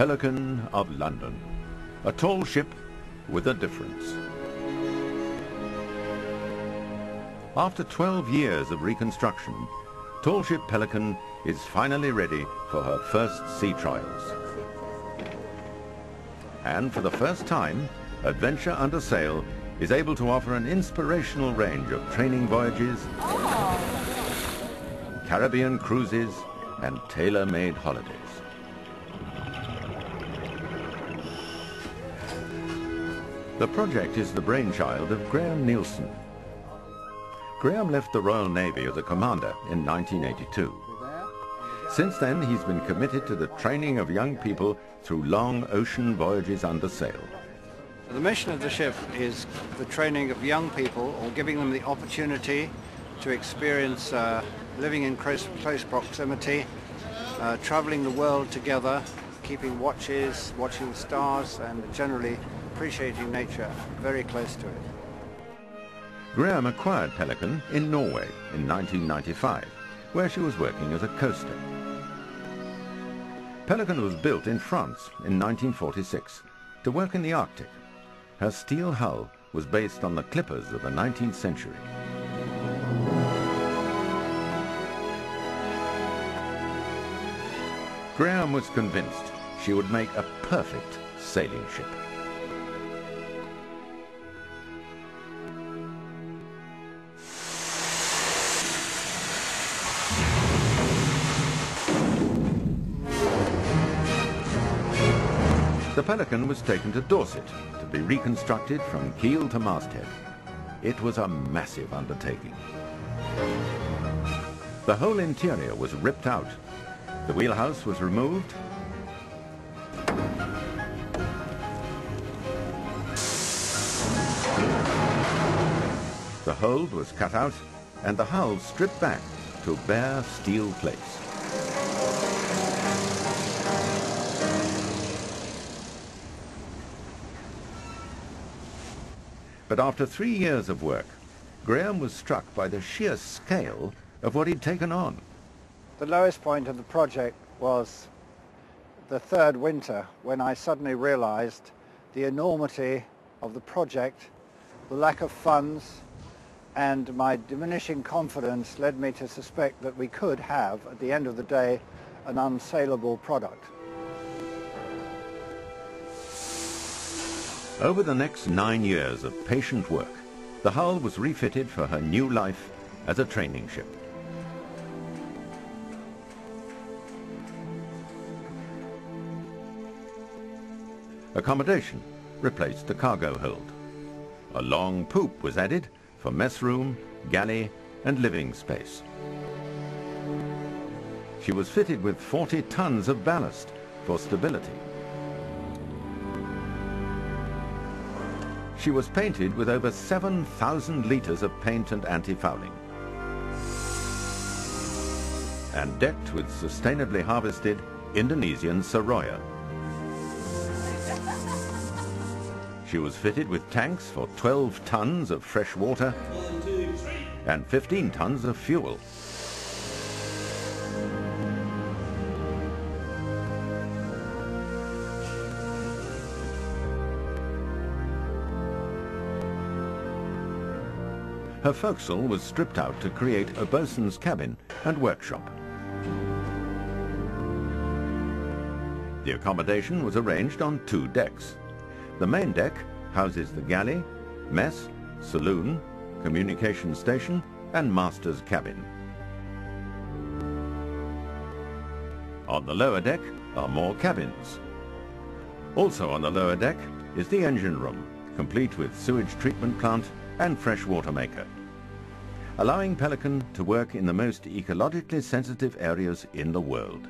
Pelican of London, a tall ship with a difference. After 12 years of reconstruction, tall ship Pelican is finally ready for her first sea trials. And for the first time, Adventure Under Sail is able to offer an inspirational range of training voyages, Caribbean cruises, and tailor-made holidays. The project is the brainchild of Graham Neilson. Graham left the Royal Navy as a commander in 1982. Since then, he's been committed to the training of young people through long ocean voyages under sail. The mission of the ship is the training of young people, or giving them the opportunity to experience living in close proximity, traveling the world together, keeping watches, watching the stars, and generally appreciating nature very close to it. Graham acquired Pelican in Norway in 1995, where she was working as a coaster. Pelican was built in France in 1946 to work in the Arctic. Her steel hull was based on the clippers of the 19th century. Graham was convinced she would make a perfect sailing ship. The Pelican was taken to Dorset to be reconstructed from keel to masthead. It was a massive undertaking. The whole interior was ripped out. The wheelhouse was removed. The hold was cut out and the hull stripped back to bare steel plates. But after 3 years of work, Graham was struck by the sheer scale of what he'd taken on. The lowest point of the project was the third winter, when I suddenly realized the enormity of the project, the lack of funds, and my diminishing confidence led me to suspect that we could have, at the end of the day, an unsaleable product. Over the next 9 years of patient work, the hull was refitted for her new life as a training ship. Accommodation replaced the cargo hold. A long poop was added for mess room, galley, and living space. She was fitted with 40 tons of ballast for stability. She was painted with over 7,000 litres of paint and anti-fouling, and decked with sustainably harvested Indonesian Soroya. She was fitted with tanks for 12 tons of fresh water and 15 tons of fuel. Her forecastle was stripped out to create a bosun's cabin and workshop. The accommodation was arranged on 2 decks. The main deck houses the galley, mess, saloon, communication station, and master's cabin. On the lower deck are more cabins. Also on the lower deck is the engine room, complete with sewage treatment plant and freshwater maker, allowing Pelican to work in the most ecologically sensitive areas in the world.